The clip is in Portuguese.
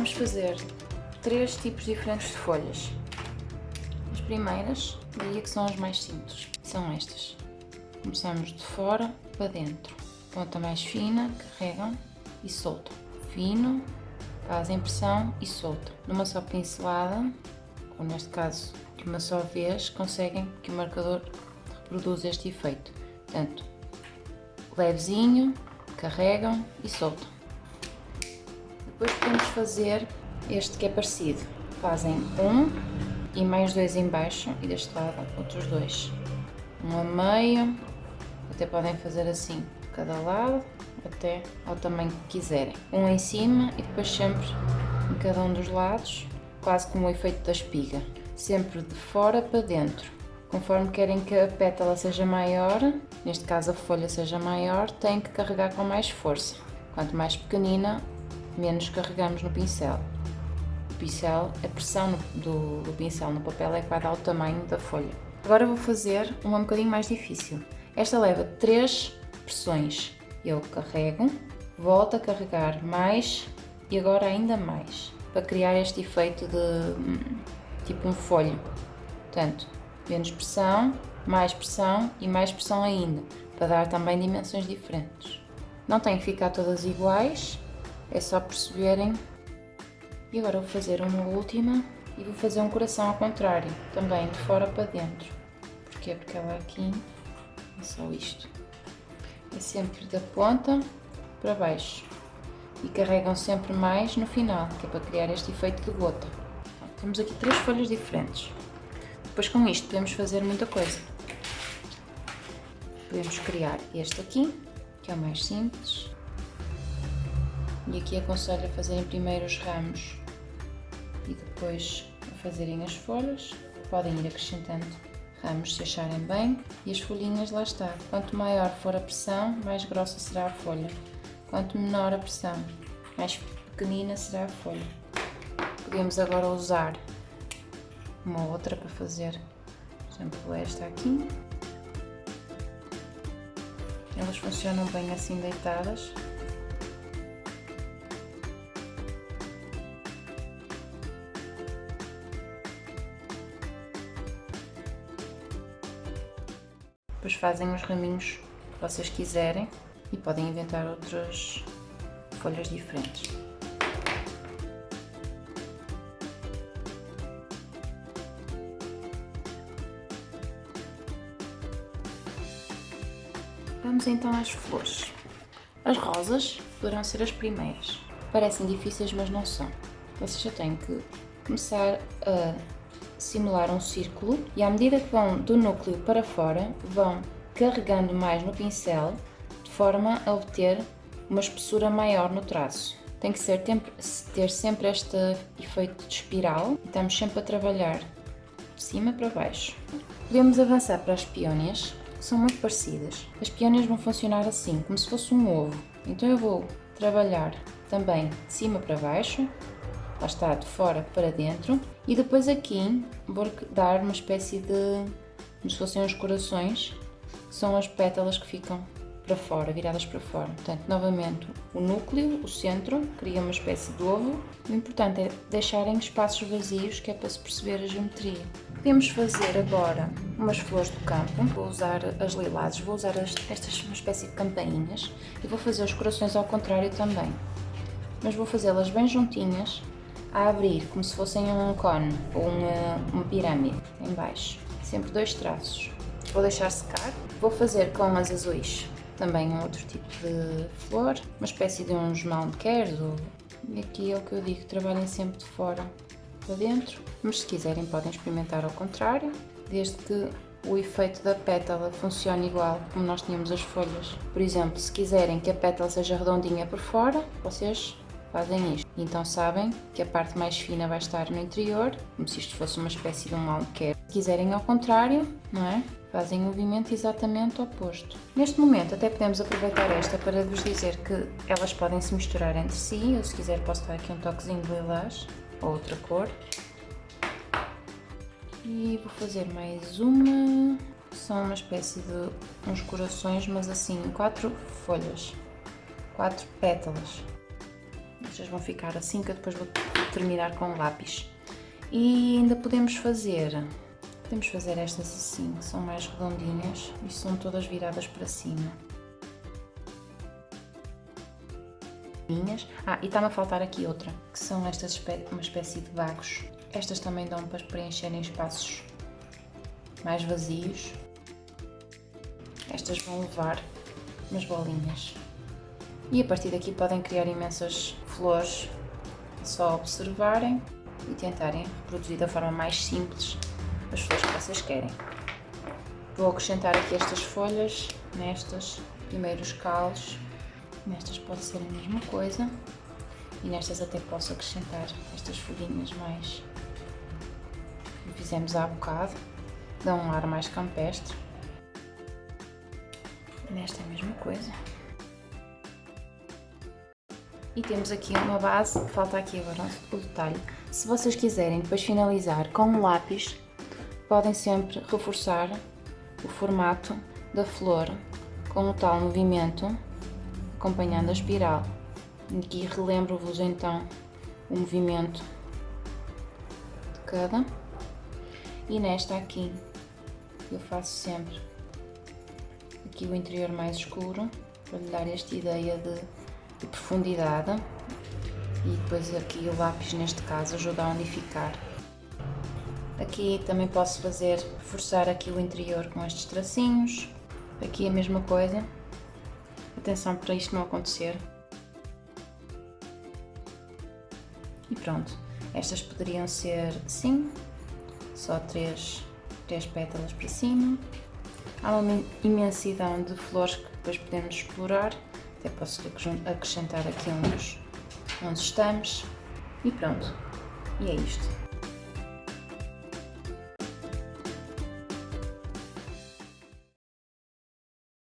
Vamos fazer 3 tipos diferentes de folhas. As primeiras, diria que são as mais simples, são estas. Começamos de fora para dentro. Ponta mais fina, carregam e soltam. Fino, fazem pressão e soltam. Numa só pincelada, ou neste caso de uma só vez, conseguem que o marcador reproduza este efeito. Portanto, levezinho, carregam e soltam. Depois podemos fazer este que é parecido. Fazem um e mais 2 em baixo e deste lado outros 2. Um a meio, até podem fazer assim de cada lado, até ao tamanho que quiserem. Um em cima e depois sempre em cada um dos lados, quase como o efeito da espiga. Sempre de fora para dentro. Conforme querem que a pétala seja maior, neste caso a folha seja maior, têm que carregar com mais força. Quanto mais pequenina, menos carregamos no pincel. O pincel, a pressão do pincel no papel é que vai dar o tamanho da folha. Agora vou fazer uma um bocadinho mais difícil. Esta leva 3 pressões. Eu carrego, volto a carregar mais e agora ainda mais, para criar este efeito de tipo um folho. Portanto, menos pressão e mais pressão ainda, para dar também dimensões diferentes. Não tem que ficar todas iguais, é só perceberem. E agora vou fazer uma última e vou fazer um coração ao contrário, também de fora para dentro. Porquê? Porque ela aqui é só isto. É sempre da ponta para baixo e carregam sempre mais no final, que é para criar este efeito de gota. Então, temos aqui 3 folhas diferentes. Depois com isto podemos fazer muita coisa. Podemos criar este aqui, que é o mais simples. E aqui aconselho a fazerem primeiro os ramos e depois a fazerem as folhas. Podem ir acrescentando ramos se acharem bem. E as folhinhas, lá está. Quanto maior for a pressão, mais grossa será a folha. Quanto menor a pressão, mais pequenina será a folha. Podemos agora usar uma outra para fazer, por exemplo, esta aqui. Elas funcionam bem assim deitadas. Depois fazem os raminhos que vocês quiserem e podem inventar outras folhas diferentes. Vamos então às flores. As rosas poderão ser as primeiras. Parecem difíceis, mas não são. Vocês já têm que começar a simular um círculo e à medida que vão do núcleo para fora, vão carregando mais no pincel de forma a obter uma espessura maior no traço. Tem que ter sempre este efeito de espiral e estamos sempre a trabalhar de cima para baixo. Podemos avançar para as peónias, que são muito parecidas. As peónias vão funcionar assim, como se fosse um ovo. Então eu vou trabalhar também de cima para baixo, lá está, de fora para dentro, e depois aqui vou dar uma espécie de, como se fossem uns corações, que são as pétalas que ficam para fora, viradas para fora. Portanto, novamente, o núcleo, o centro, cria uma espécie de ovo. O importante é deixarem espaços vazios, que é para se perceber a geometria. Podemos fazer agora umas flores do campo. Vou usar as lilazes, vou usar estas uma espécie de campainhas e vou fazer os corações ao contrário também. Mas vou fazê-las bem juntinhas, a abrir como se fossem um cone ou uma pirâmide em baixo. Sempre 2 traços. Vou deixar secar. Vou fazer com as azuis também um outro tipo de flor, uma espécie de uns mount cares, e aqui é o que eu digo, trabalhem sempre de fora para dentro, mas se quiserem podem experimentar ao contrário, desde que o efeito da pétala funcione igual como nós tínhamos as folhas. Por exemplo, se quiserem que a pétala seja redondinha por fora, vocês fazem isto. Então sabem que a parte mais fina vai estar no interior, como se isto fosse uma espécie de um mount care. Se quiserem ao contrário, não é? Fazem o movimento exatamente oposto. Neste momento até podemos aproveitar esta para vos dizer que elas podem se misturar entre si. Eu, se quiser, posso dar aqui um toquezinho de lilás ou outra cor. E vou fazer mais uma. São uma espécie de uns corações, mas assim, 4 folhas, 4 pétalas. Estas vão ficar assim, que eu depois vou terminar com o lápis. E ainda podemos fazer estas assim, que são mais redondinhas e são todas viradas para cima. E está-me a faltar aqui outra, que são estas, uma espécie de bagos. Estas também dão para preencherem espaços mais vazios. Estas vão levar umas bolinhas. E a partir daqui podem criar imensas flores, só observarem e tentarem reproduzir da forma mais simples as flores que vocês querem. Vou acrescentar aqui estas folhas, nestas, primeiro os calos, nestas pode ser a mesma coisa e nestas até posso acrescentar estas folhinhas mais que fizemos há bocado, dão um ar mais campestre. Nesta é a mesma coisa. E temos aqui uma base, falta aqui agora o detalhe. Se vocês quiserem depois finalizar com um lápis, podem sempre reforçar o formato da flor com o tal movimento, acompanhando a espiral. Aqui relembro-vos então o movimento de cada. E nesta aqui eu faço sempre aqui o interior mais escuro, para lhe dar esta ideia de profundidade, e depois aqui o lápis neste caso ajuda a unificar. Aqui também posso reforçar aqui o interior com estes tracinhos, aqui a mesma coisa, atenção para isto não acontecer. E pronto, estas poderiam ser assim, só três pétalas para cima. Há uma imensidão de flores que depois podemos explorar, até posso acrescentar aqui uns estames e pronto, e é isto.